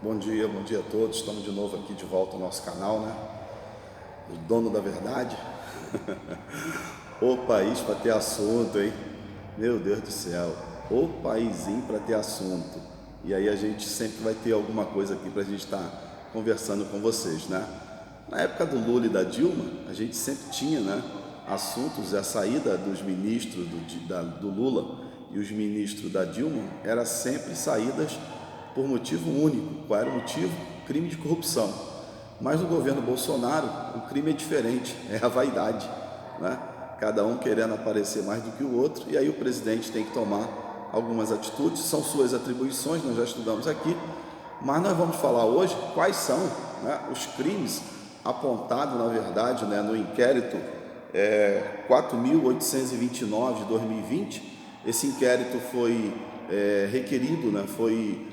Bom dia a todos. Estamos de novo aqui de volta ao nosso canal, né? O dono da verdade. O país para ter assunto, hein? Meu Deus do céu. O paizinho para ter assunto. E aí a gente sempre vai ter alguma coisa aqui para a gente estar conversando com vocês, né? Na época do Lula e da Dilma, a gente sempre tinha, né, assuntos. A saída dos ministros do Lula e os ministros da Dilma era sempre saídas por motivo único. Qual era o motivo? Crime de corrupção. Mas no governo Bolsonaro, o crime é diferente, é a vaidade, né? Cada um querendo aparecer mais do que o outro, e aí o presidente tem que tomar algumas atitudes, são suas atribuições, nós já estudamos aqui, mas nós vamos falar hoje quais são, né, os crimes apontados, na verdade, né, no inquérito 4.829 de 2020. Esse inquérito foi requerido, né, foi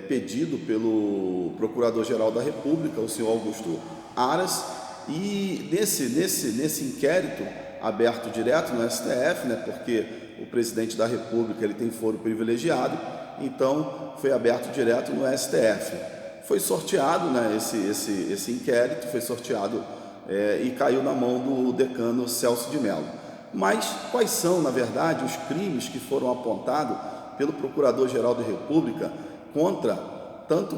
pedido pelo Procurador-Geral da República, o senhor Augusto Aras, e nesse inquérito aberto direto no STF, né, porque o presidente da República ele tem foro privilegiado, então foi aberto direto no STF. Foi sorteado, né, esse inquérito, foi sorteado e caiu na mão do decano Celso de Mello. Mas quais são, na verdade, os crimes que foram apontados pelo Procurador-Geral da República tanto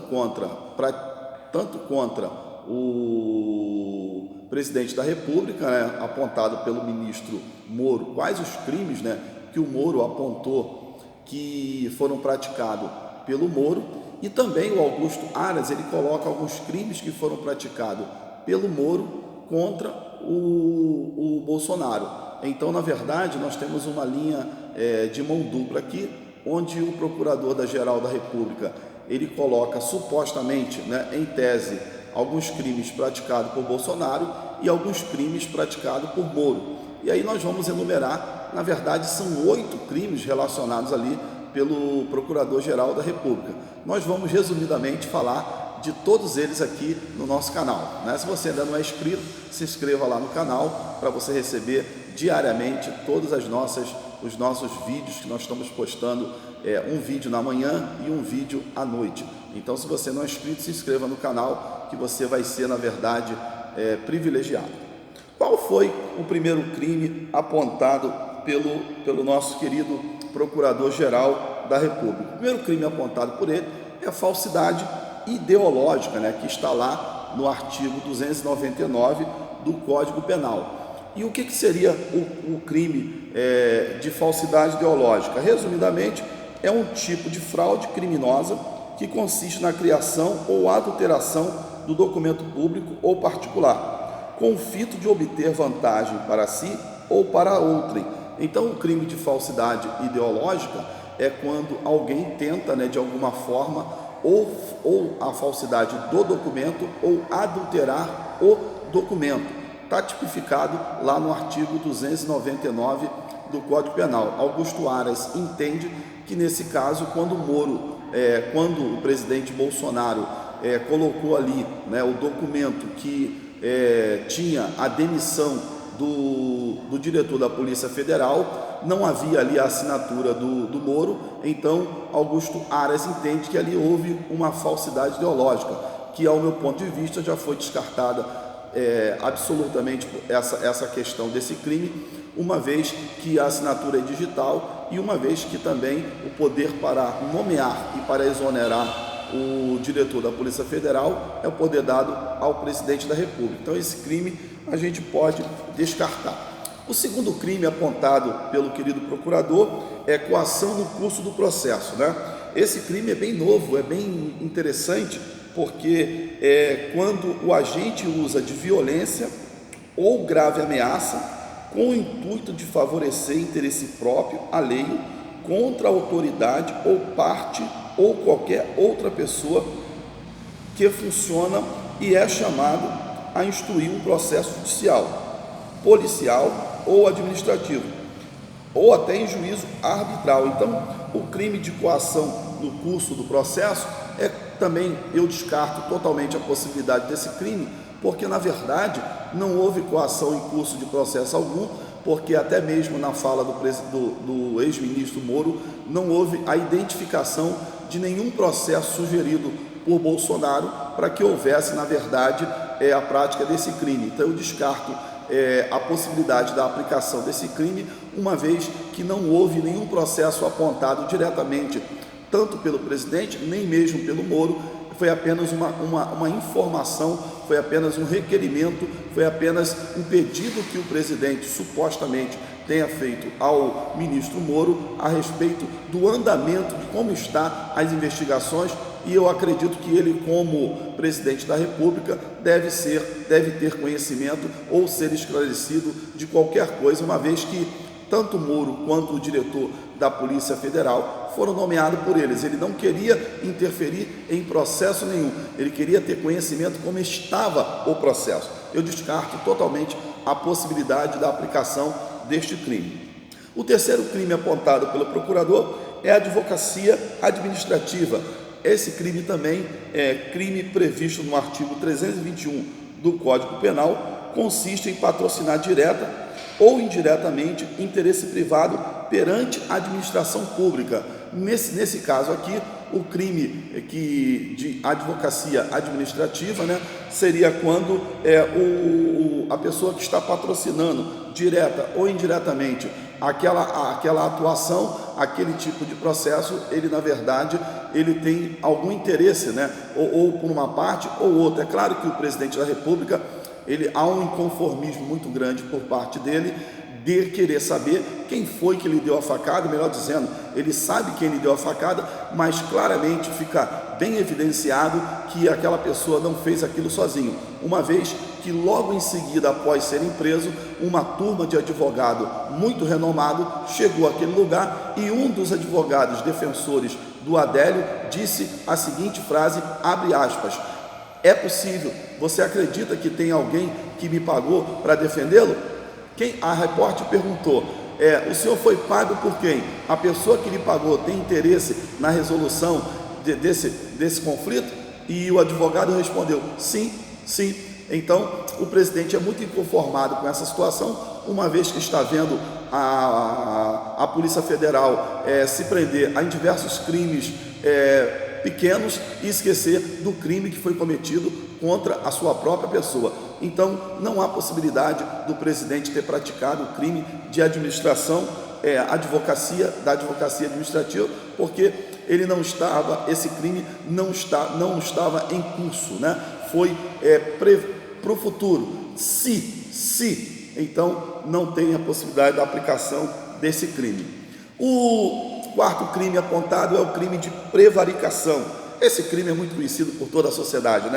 contra o presidente da República, né, apontado pelo ministro Moro? Quais os crimes, né, que o Moro apontou que foram praticados pelo Moro? E também o Augusto Aras, ele coloca alguns crimes que foram praticados pelo Moro contra o Bolsonaro. Então, na verdade, nós temos uma linha de mão dupla aqui, onde o Procurador-Geral da República ele coloca supostamente, né, em tese, alguns crimes praticados por Bolsonaro e alguns crimes praticados por Moro. E aí nós vamos enumerar, na verdade são 8 crimes relacionados ali pelo Procurador-Geral da República. Nós vamos resumidamente falar de todos eles aqui no nosso canal, né? Se você ainda não é inscrito, se inscreva lá no canal para você receber diariamente todos os nossos vídeos que nós estamos postando, um vídeo na manhã e um vídeo à noite. Então, se você não é inscrito, se inscreva no canal que você vai ser, na verdade, privilegiado. Qual foi o primeiro crime apontado pelo nosso querido Procurador-Geral da República? O primeiro crime apontado por ele é a falsidade ideológica, né, que está lá no artigo 299 do Código Penal. E o que seria o crime de falsidade ideológica? Resumidamente, é um tipo de fraude criminosa que consiste na criação ou adulteração do documento público ou particular, com o fito de obter vantagem para si ou para outrem. Então, o crime de falsidade ideológica é quando alguém tenta, né, de alguma forma, ou a falsidade do documento ou adulterar o documento. Está tipificado lá no artigo 299 do Código Penal. Augusto Aras entende que nesse caso, quando o presidente Bolsonaro colocou ali, né, o documento que tinha a demissão do diretor da Polícia Federal, não havia ali a assinatura do Moro, então Augusto Aras entende que ali houve uma falsidade ideológica, que ao meu ponto de vista já foi descartada absolutamente essa questão desse crime, uma vez que a assinatura é digital e uma vez que também o poder para nomear e para exonerar o diretor da Polícia Federal é o poder dado ao presidente da República. Então esse crime a gente pode descartar. O segundo crime apontado pelo querido procurador é coação no curso do processo, né? Esse crime é bem novo, é bem interessante, porque quando o agente usa de violência ou grave ameaça com o intuito de favorecer interesse próprio, alheio, contra a autoridade ou parte ou qualquer outra pessoa que funciona e é chamado a instruir um processo judicial, policial ou administrativo, ou até em juízo arbitral. Então, o crime de coação no curso do processo também eu descarto totalmente a possibilidade desse crime, porque na verdade não houve coação em curso de processo algum, porque até mesmo na fala do ex-ministro Moro não houve a identificação de nenhum processo sugerido por Bolsonaro para que houvesse, na verdade, a prática desse crime. Então eu descarto a possibilidade da aplicação desse crime, uma vez que não houve nenhum processo apontado diretamente tanto pelo presidente, nem mesmo pelo Moro. Foi apenas uma informação, foi apenas um requerimento, foi apenas um pedido que o presidente supostamente tenha feito ao ministro Moro a respeito do andamento, de como está as investigações, e eu acredito que ele, como presidente da República, deve ter conhecimento ou ser esclarecido de qualquer coisa, uma vez que tanto o Moro quanto o diretor da Polícia Federal foram nomeados por eles. Ele não queria interferir em processo nenhum, ele queria ter conhecimento como estava o processo. Eu descarto totalmente a possibilidade da aplicação deste crime. O terceiro crime apontado pelo procurador é a advocacia administrativa. Esse crime também é crime previsto no artigo 321 do Código Penal, consiste em patrocinar direta ou indiretamente interesse privado perante a administração pública. Nesse caso aqui, o crime de advocacia administrativa, seria quando a pessoa que está patrocinando direta ou indiretamente aquela atuação, aquele tipo de processo, ele na verdade ele tem algum interesse, ou por uma parte ou outra. É claro que o presidente da República, há um inconformismo muito grande por parte dele de querer saber quem foi que lhe deu a facada, melhor dizendo, ele sabe quem lhe deu a facada, mas claramente fica bem evidenciado que aquela pessoa não fez aquilo sozinho, uma vez que logo em seguida, após serem preso, uma turma de advogado muito renomado chegou àquele lugar e um dos advogados defensores do Adélio disse a seguinte frase, abre aspas: "É possível? Você acredita que tem alguém que me pagou para defendê-lo?" A repórter perguntou: o senhor foi pago por quem? A pessoa que lhe pagou tem interesse na resolução desse conflito? E o advogado respondeu: sim. Então, o presidente é muito inconformado com essa situação, uma vez que está vendo a Polícia Federal se prender em diversos crimes pequenos e esquecer do crime que foi cometido contra a sua própria pessoa. Então, não há possibilidade do presidente ter praticado o crime de administração, da advocacia administrativa, porque esse crime não estava em curso, Foi para o futuro. Então, não tem a possibilidade da aplicação desse crime. O quarto crime apontado é o crime de prevaricação. Esse crime é muito conhecido por toda a sociedade,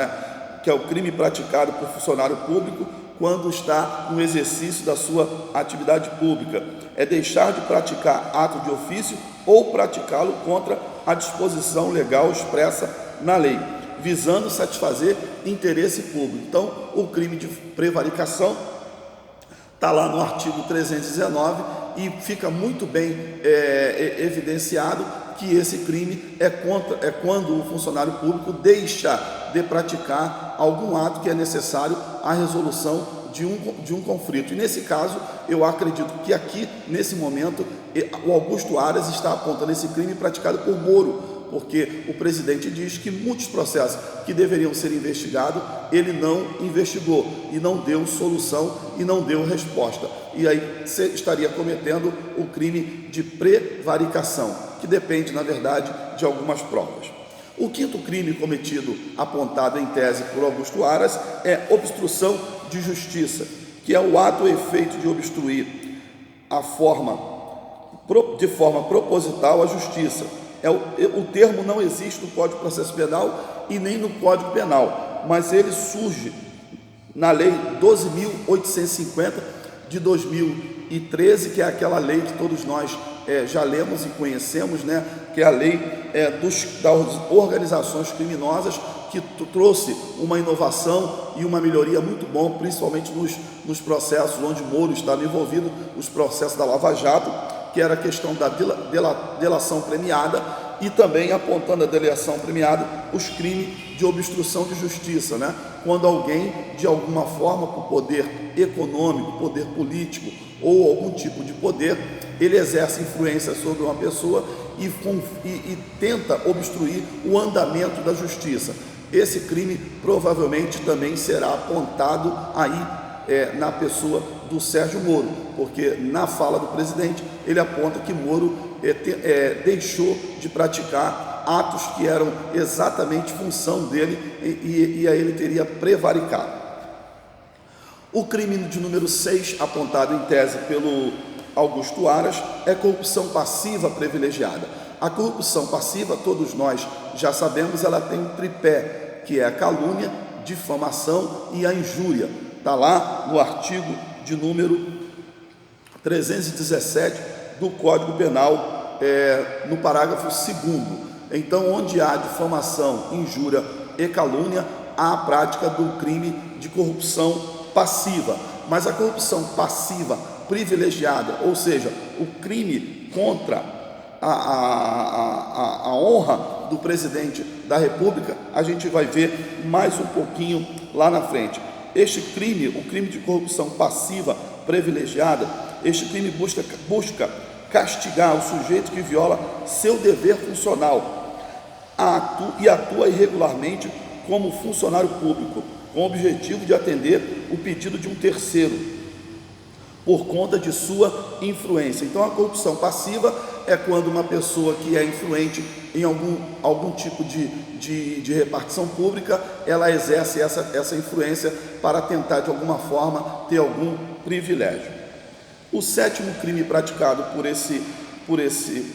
que é o crime praticado por funcionário público quando está no exercício da sua atividade pública. É deixar de praticar ato de ofício ou praticá-lo contra a disposição legal expressa na lei, visando satisfazer interesse público. Então, o crime de prevaricação está lá no artigo 319 e fica muito bem evidenciado que esse crime é quando o funcionário público deixa de praticar algum ato que é necessário à resolução de um conflito. E nesse caso, eu acredito que aqui, nesse momento, o Augusto Aras está apontando esse crime praticado por Moro, porque o presidente diz que muitos processos que deveriam ser investigados, ele não investigou e não deu solução e não deu resposta. E aí você estaria cometendo o crime de prevaricação, que depende, na verdade, de algumas provas. O quinto crime cometido, apontado em tese por Augusto Aras, é obstrução de justiça, que é o ato ou efeito de obstruir de forma proposital a justiça. O termo não existe no Código de Processo Penal e nem no Código Penal, mas ele surge na Lei 12.850 de 2013, que é aquela lei que todos nós já lemos e conhecemos, que é a lei das organizações criminosas, que trouxe uma inovação e uma melhoria muito bom, principalmente nos processos onde Moro estava envolvido, os processos da Lava Jato, que era a questão da delação premiada, e também apontando a delação premiada os crimes de obstrução de justiça, quando alguém, de alguma forma, por poder econômico, poder político ou algum tipo de poder, ele exerce influência sobre uma pessoa e tenta obstruir o andamento da justiça. Esse crime provavelmente também será apontado aí na pessoa do Sérgio Moro, porque na fala do presidente ele aponta que Moro deixou de praticar atos que eram exatamente função dele e aí ele teria prevaricado. O crime de número 6, apontado em tese pelo Augusto Aras, é corrupção passiva privilegiada. A corrupção passiva, todos nós já sabemos, ela tem um tripé, que é a calúnia, difamação e a injúria. Está lá no artigo de número 317 do Código Penal, no parágrafo 2º. Então, onde há difamação, injúria e calúnia, há a prática do crime de corrupção passiva. Mas a corrupção passiva privilegiada, ou seja, o crime contra a honra do presidente da República, a gente vai ver mais um pouquinho lá na frente. Este crime, o crime de corrupção passiva privilegiada, este crime busca castigar o sujeito que viola seu dever funcional e atua irregularmente como funcionário público, com o objetivo de atender o pedido de um terceiro, por conta de sua influência. Então, a corrupção passiva é quando uma pessoa que é influente em algum tipo de repartição pública, ela exerce essa influência para tentar, de alguma forma, ter algum privilégio. O 7º crime praticado por esse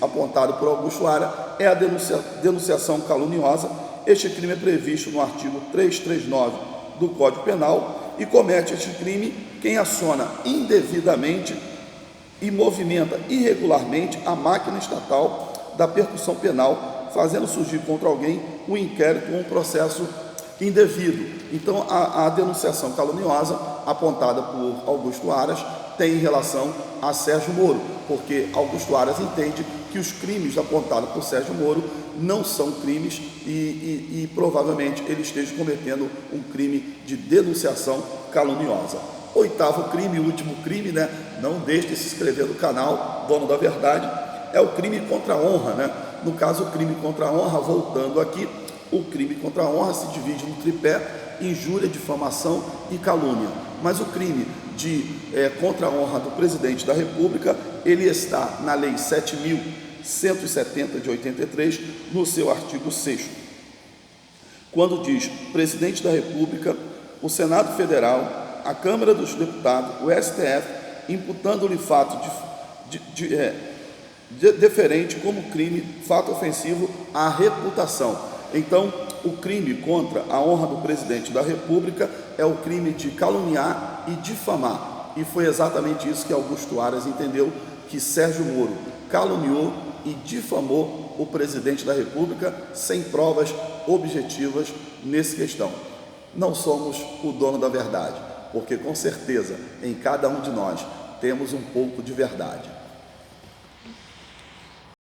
apontado por Augusto Aras é a denunciação caluniosa. Este crime é previsto no artigo 339 do Código Penal e comete este crime quem aciona indevidamente e movimenta irregularmente a máquina estatal da percussão penal, fazendo surgir contra alguém um inquérito ou um processo indevido. Então, a denunciação caluniosa apontada por Augusto Aras tem relação a Sérgio Moro, porque Augusto Aras entende que os crimes apontados por Sérgio Moro não são crimes e provavelmente ele esteja cometendo um crime de denunciação caluniosa. 8º crime, último crime, né? Não deixe de se inscrever no canal Dono da Verdade, é o crime contra a honra, né? No caso, o crime contra a honra, voltando aqui, o crime contra a honra se divide no tripé: injúria, difamação e calúnia. Mas o crime contra a honra do presidente da República, ele está na Lei 7.170 de 83, no seu artigo 6º, quando diz: presidente da República, o Senado Federal, a Câmara dos Deputados, o STF, imputando-lhe fato deferente como crime, fato ofensivo à reputação. Então, o crime contra a honra do presidente da República é o crime de caluniar e difamar. E foi exatamente isso que Augusto Aras entendeu, que Sérgio Moro caluniou e difamou o presidente da República sem provas objetivas nessa questão. Não somos o dono da verdade, porque com certeza em cada um de nós temos um pouco de verdade.